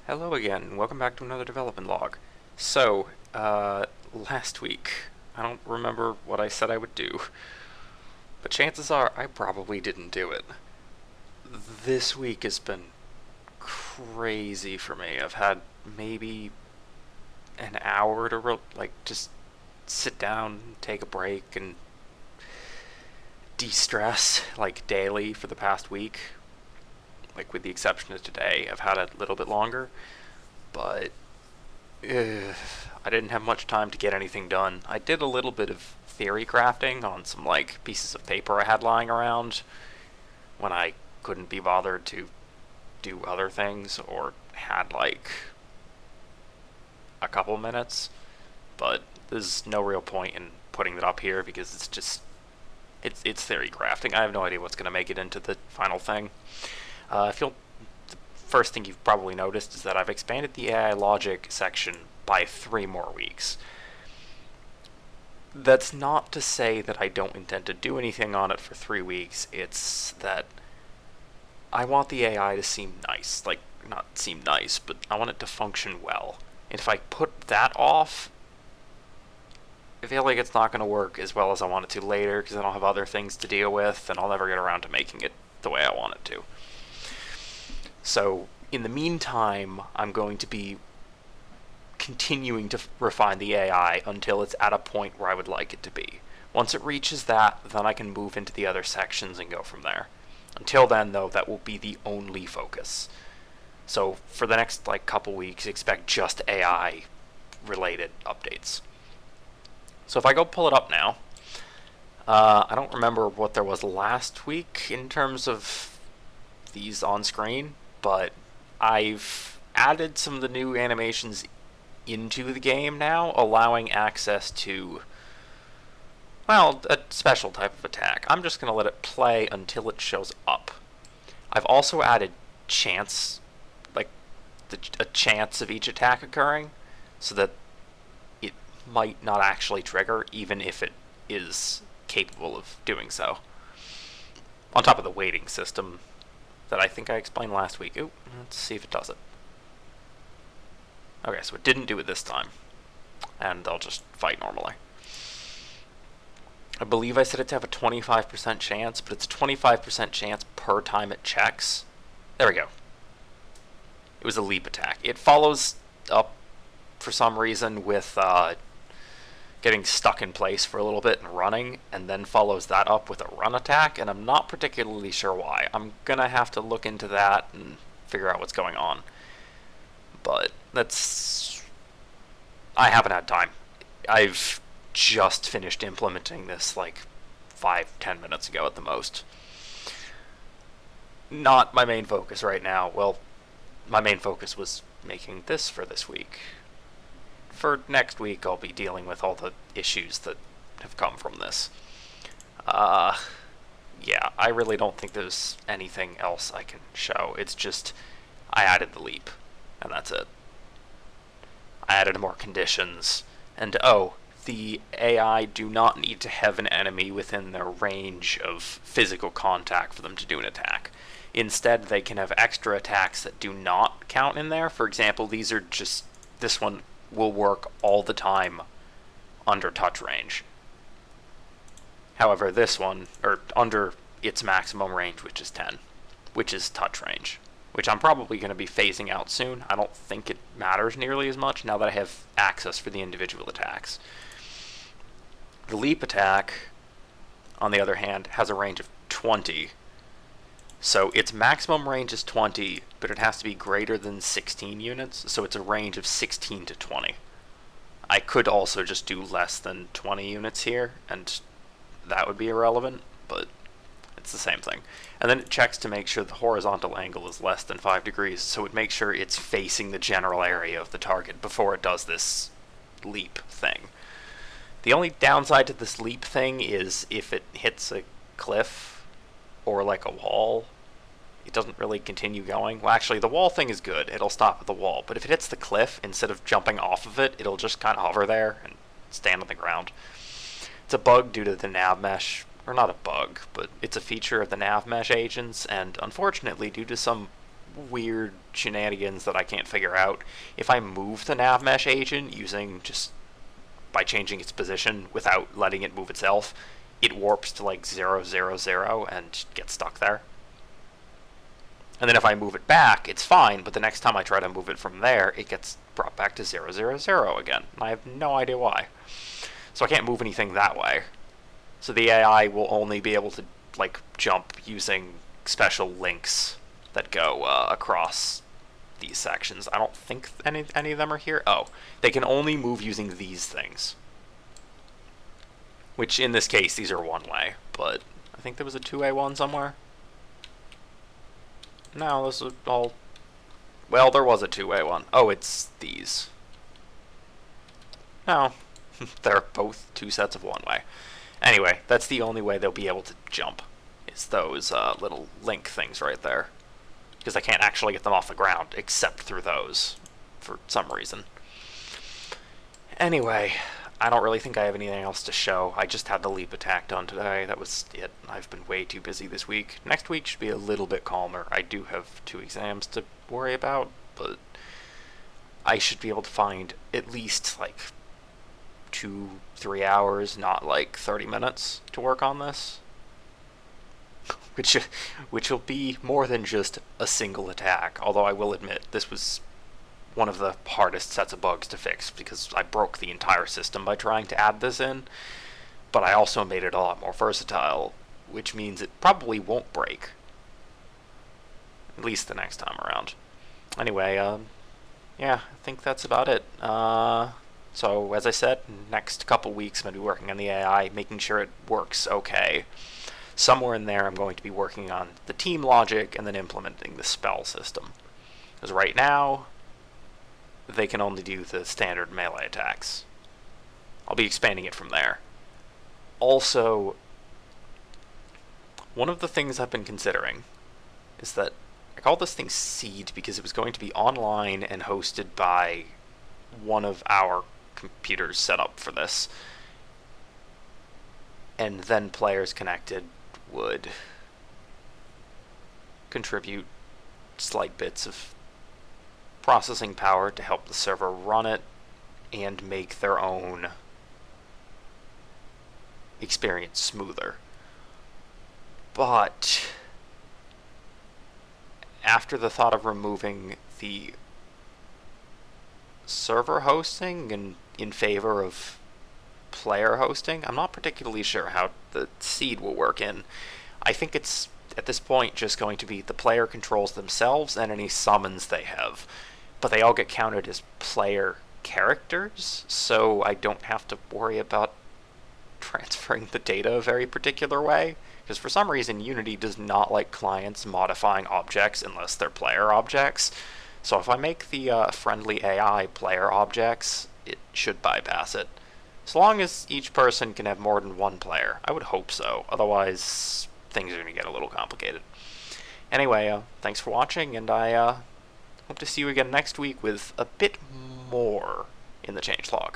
Hello again, and welcome back to another development log. So, last week, I don't remember what I said I would do, but chances are I probably didn't do it. This week has been crazy for me. I've had maybe an hour to just sit down, take a break, and de-stress like daily for the past week. Like with the exception of today, I've had a little bit longer, but I didn't have much time to get anything done. I did a little bit of theory crafting on some like pieces of paper I had lying around when I couldn't be bothered to do other things or had like a couple minutes, but there's no real point in putting that up here because it's theory crafting. I have no idea what's going to make it into the final thing. I feel the first thing you've probably noticed is that I've expanded the AI logic section by 3 more weeks. That's not to say that I don't intend to do anything on it for 3 weeks. It's that I want the AI to seem nice. Like, not seem nice, but I want it to function well. And if I put that off, I feel like it's not going to work as well as I want it to later because then I'll have other things to deal with and I'll never get around to making it the way I want it to. So, in the meantime, I'm going to be continuing to refine the AI until it's at a point where I would like it to be. Once it reaches that, then I can move into the other sections and go from there. Until then, though, that will be the only focus. So, for the next couple weeks, expect just AI-related updates. So if I go pull it up now, I don't remember what there was last week in terms of these on screen, but I've added some of the new animations into the game now, allowing access to, well, a special type of attack. I'm just going to let it play until it shows up. I've also added chance, a chance of each attack occurring, so that it might not actually trigger, even if it is capable of doing so. On top of the waiting system that I think I explained last week. Ooh, let's see if it does it. Okay, so it didn't do it this time. And I'll just fight normally. I believe I set it to have a 25% chance, but it's a 25% chance per time it checks. There we go. It was a leap attack. It follows up for some reason with getting stuck in place for a little bit and running, and then follows that up with a run attack, and I'm not particularly sure why. I'm gonna have to look into that and figure out what's going on. But I haven't had time. I've just finished implementing this 5-10 minutes ago at the most. Not my main focus right now. Well, my main focus was making this for this week. For next week, I'll be dealing with all the issues that have come from this. Yeah, I really don't think there's anything else I can show. It's just, I added the leap, and that's it. I added more conditions, and the AI do not need to have an enemy within their range of physical contact for them to do an attack. Instead, they can have extra attacks that do not count in there. For example, this one will work all the time under touch range. However, this one, or under its maximum range, which is 10, which is touch range, which I'm probably going to be phasing out soon. I don't think it matters nearly as much now that I have access for the individual attacks. The leap attack, on the other hand, has a range of 20. So its maximum range is 20, but it has to be greater than 16 units, so it's a range of 16 to 20. I could also just do less than 20 units here, and that would be irrelevant, but it's the same thing. And then it checks to make sure the horizontal angle is less than 5 degrees, so it makes sure it's facing the general area of the target before it does this leap thing. The only downside to this leap thing is if it hits a cliff or a wall, it doesn't really continue going. Well, actually, the wall thing is good. It'll stop at the wall. But if it hits the cliff, instead of jumping off of it, it'll just kind of hover there and stand on the ground. It's a bug due to the nav mesh, or not a bug, but it's a feature of the nav mesh agents, and unfortunately, due to some weird shenanigans that I can't figure out. If I move the nav mesh agent using just by changing its position without letting it move itself, it warps to like 0, 0, 0 and gets stuck there. And then if I move it back, it's fine, but the next time I try to move it from there, it gets brought back to 0, 0, 0 again. And I have no idea why. So I can't move anything that way. So the AI will only be able to like jump using special links that go across these sections. I don't think any of them are here. Oh, they can only move using these things. Which in this case, these are one way, but I think there was a two-way one somewhere. No, those are all... Well, there was a two-way one. Oh, it's these. No, they're both two sets of one-way. Anyway, that's the only way they'll be able to jump, is those little link things right there. Because I can't actually get them off the ground, except through those, for some reason. Anyway, I don't really think I have anything else to show. I just had the leap attack done today. That was it. I've been way too busy this week. Next week should be a little bit calmer. I do have 2 exams to worry about, but I should be able to find at least like 2-3 hours, not like 30 minutes to work on this. Which will be more than just a single attack, although I will admit this was one of the hardest sets of bugs to fix because I broke the entire system by trying to add this in, but I also made it a lot more versatile, which means it probably won't break. At least the next time around. Anyway, yeah, I think that's about it. So, as I said, next couple weeks I'm going to be working on the AI, making sure it works okay. Somewhere in there I'm going to be working on the team logic and then implementing the spell system. Because right now, they can only do the standard melee attacks. I'll be expanding it from there. Also, one of the things I've been considering is that I call this thing Seed because it was going to be online and hosted by one of our computers set up for this. And then players connected would contribute slight bits of processing power to help the server run it and make their own experience smoother. But after the thought of removing the server hosting and in favor of player hosting, I'm not particularly sure how the seed will work in. I think it's at this point just going to be the player controls themselves and any summons they have, but they all get counted as player characters, so I don't have to worry about transferring the data a very particular way, because for some reason Unity does not like clients modifying objects unless they're player objects. So if I make the friendly AI player objects, it should bypass it. As long as each person can have more than one player. I would hope so. Otherwise, things are going to get a little complicated. Anyway, thanks for watching, and I hope to see you again next week with a bit more in the changelog.